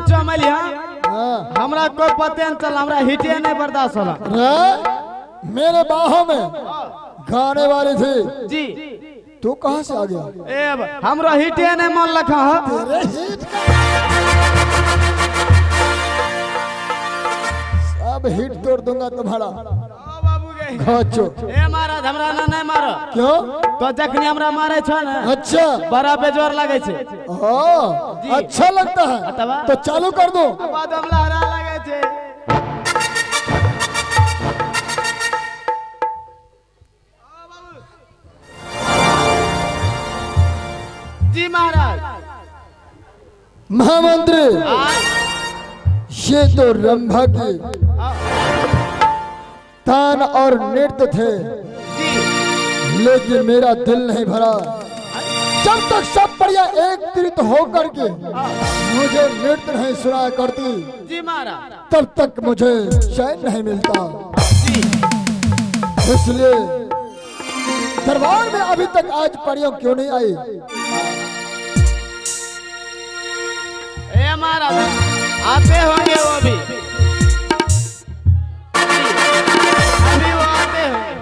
चमलिया हमरा कोई पते न चल, हमरा हिटे नहीं बर्दाश्त होला। मेरे बाहों में गाने वाली थी जी, तू कहाँ से आ गया? ए हमरा हिटे नहीं मन लखा है। तेरे हिट सब हिट तोड़ दूंगा तुम्हारा। घोचो ए महाराज हमरा ना नहीं मारो। क्यों? तो जखनी हमरा मारे छ ना, अच्छा बड़ा बेजोर लगे छे। अच्छा लगता है तो चालू कर दो। बाद हमला हरा लगे छे। जी महाराज। महामंत्री ये तो रंभा की तान और नृत्य थे, लेकिन मेरा दिल नहीं भरा जब तक सब बढ़िया एकत्रित होकर के मुझे नृत्य नहीं सुनाया करती। जी महाराज। तब तक मुझे चैन नहीं मिलता। इसलिए दरबार में अभी तक आज परियों क्यों नहीं आई? ए महाराज आते होंगे वो भी, अभी वो आते होंगे।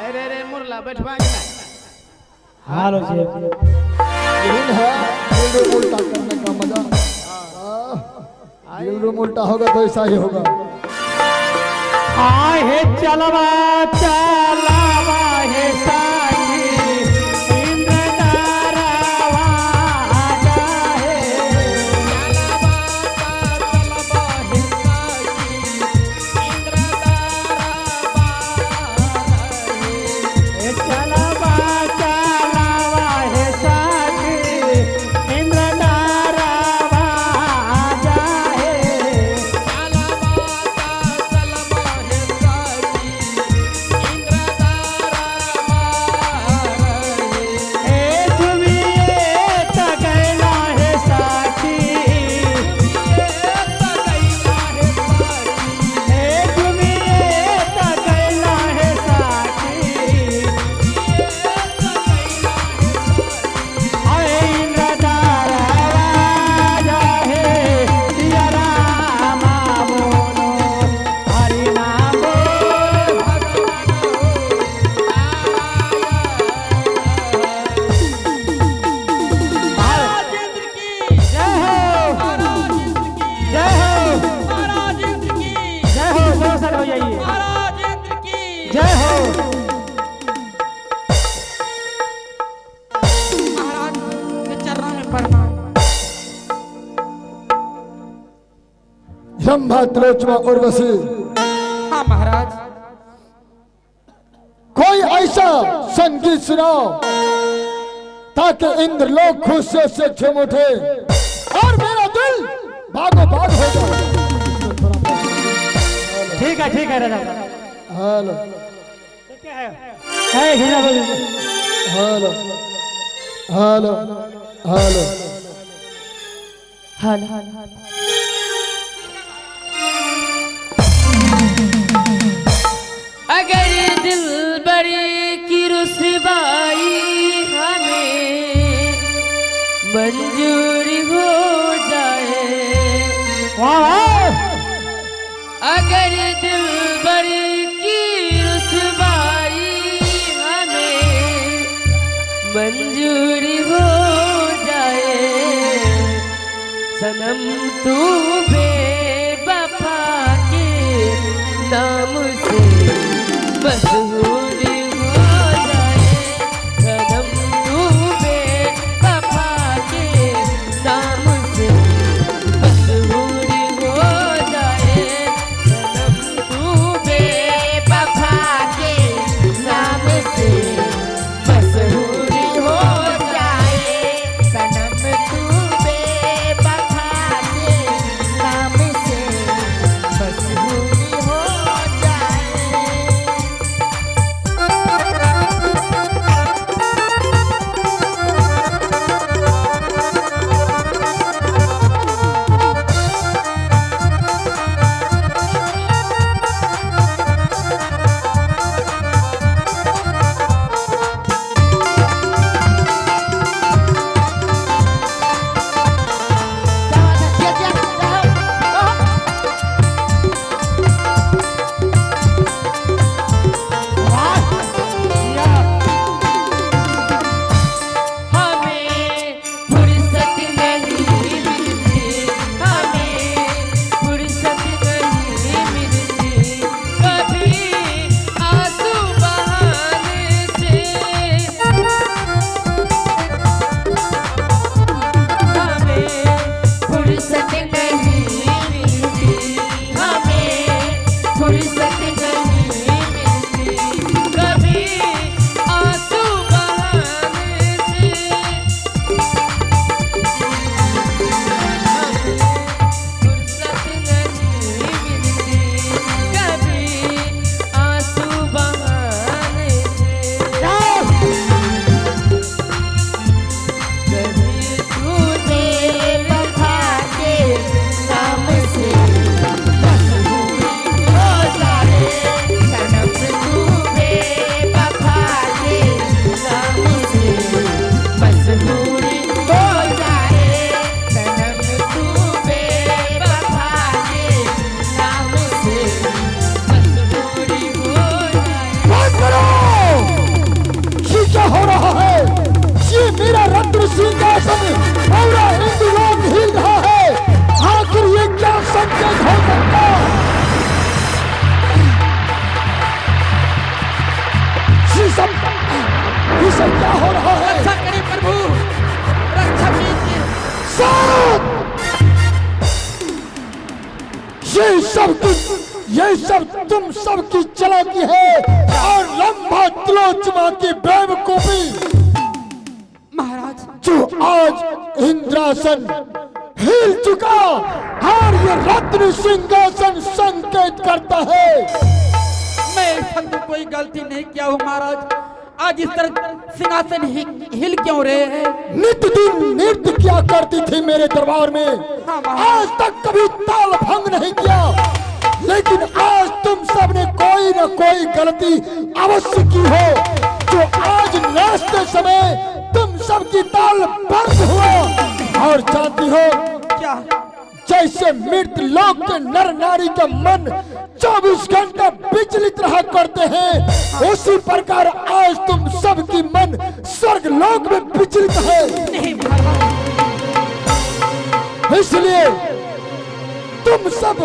अरे रे मुरला बैठवा के ना। हालो जी, यही है दिल उल्टा करने का मजा। दिल उल्टा होगा तो ऐसा ही होगा। आहे चलवा चलवा हे साथी इंद्रदारवा आजा है। चलवा हे साथी इंद्रदारवा हे। चलवा चलवा हे साथी इंद्रदारवा आजा है। रंभा त्रिलोचना उर्वशी, हाँ महाराज। कोई ऐसा संगीत सुनाओ ताकि इंद्रलोक खुशी से झूम उठे और मेरा दिल भागो भाग हो जाए। ठीक है राजा। हेलो क्या है घिना बोल। हेलो हेलो हेलो हाल अगर दिल बड़ी की रुसवाई हमें मंजूरी हो जाए। अगर दिल बड़ी की रुसवाई हमें मंजूरी हो जाए। सनम तू बेवफा के नाम से मशहूर हो जाए। सनम तू बेवफा के नाम से मशहूर हो जाए। सनम तू सब तुम सब की चालाकी है और लंबा त्लोचना की बेवकूफी। महाराज जो आज इंद्रासन हिल चुका और ये रत्न सिंहासन संकेत करता है। मैं संग कोई गलती नहीं किया हूँ महाराज। आज इस तरह सिंहासन हिल क्यों रहे हैं? नित्य दिन नृत्य क्या करती थी मेरे दरबार में, आज तक कभी ताल भंग नहीं किया, लेकिन आज तुम सब ने कोई न कोई गलती अवश्य की हो, जो आज नाचते समय तुम सब की ताल बंद हुआ। और जानती हो क्या? जैसे मृत लोक के नर नारी का मन 24 घंटे विचलित रहा करते हैं, उसी प्रकार आज तुम सबकी मन स्वर्ग लोक में विचलित है। नहीं महाराज, इसलिए तुम सब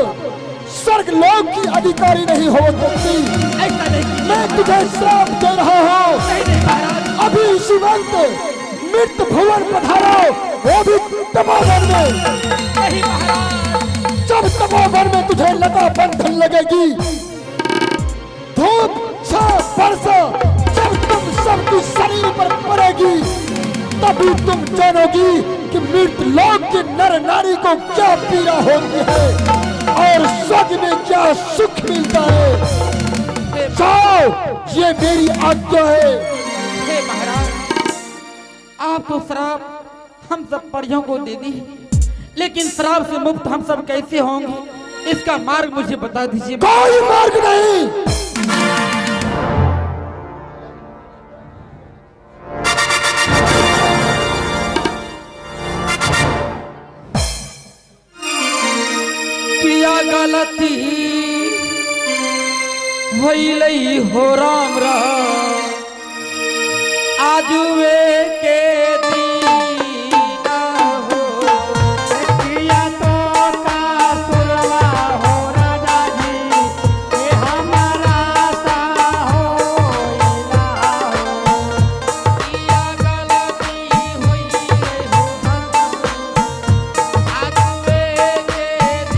स्वर्ग लोक की अधिकारी नहीं हो सकती। ऐसा नहीं। मैं तुझे श्राप दे रहा हूँ, नहीं महाराज, अभी इसी वक्त मृत भुवन पधारो, वो भी तपोवन में। नहीं महाराज, जब तपोवन में तुझे लता बंधन लगेगी, धूप छाप वर्षा जब तुम सबकी शरीर पर पड़ेगी, तभी तुम जानोगी कि मृत लोक के नर नारी को क्या पीड़ा होती है और स्वर्ग में क्या सुख मिलता है। जाओ, ये मेरी आज्ञा है। हे महाराज, आप तो श्राप हम सब परियों को दे दी, लेकिन श्राप से मुक्त हम सब कैसे होंगे? इसका मार्ग मुझे बता दीजिए। कोई मार्ग नहीं। किया गलती भइलई हो राम राम, आजुए के दीना हो। किया तो का सुरवा हो राजा जी, ये हमारा सा होइला हो। किया गलती होइले हो आजुए के दीना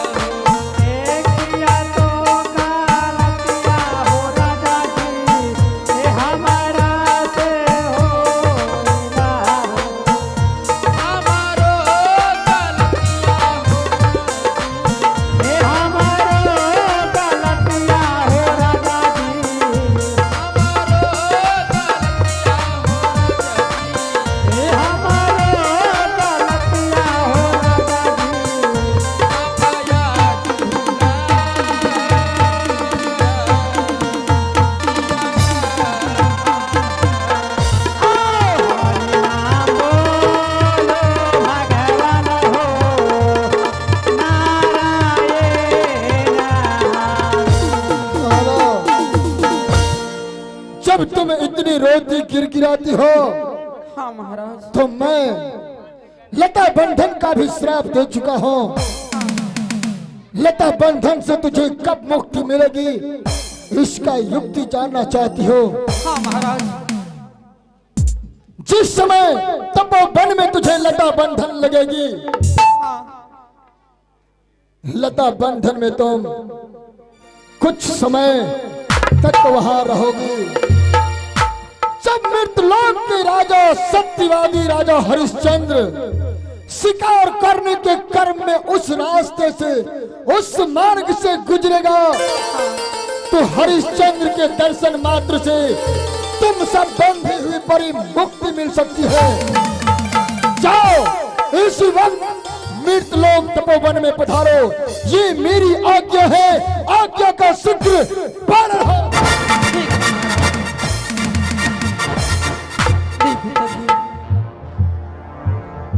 हो। किया तो का लतिया हो राजा जी, ये हमारा से होइला हो। हमारो गलतिया हो, ये हमारो गलतिया हो राजा जी, हमारो गलतिया हो राजा जी, ये हमारो गलतिया जब तुम इतनी रोती गिरगिराती हो, हाँ महाराज, तो मैं लता बंधन का भी श्राप दे चुका हूँ। लता बंधन से तुझे कब मुक्ति मिलेगी, इसका युक्ति जानना चाहती हो? हाँ महाराज, जिस समय तपोवन में तुझे लता बंधन लगेगी, लता बंधन में तुम कुछ समय तक वहां रहोगी। जब मृतलोक के राजा सत्यवादी राजा हरिश्चंद्र शिकार करने के क्रम में उस रास्ते से, उस मार्ग से गुजरेगा, तो हरिश्चंद्र के दर्शन मात्र से तुम सब बंधी हुई परी मुक्ति मिल सकती है। जाओ, इसी वक्त मृतलोक तपोवन में पधारो, ये मेरी आज्ञा है। आज्ञा का शीघ्र पालन हो।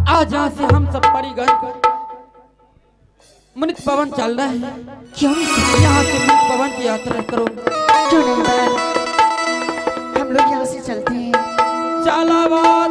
आज यहाँ से हम सब परिगण मुनित पवन चल रहा है। क्यों नहीं यहाँ से मुनित पवन की यात्रा करो? क्यों नहीं, हम लोग यहाँ से चलते हैं। चलावा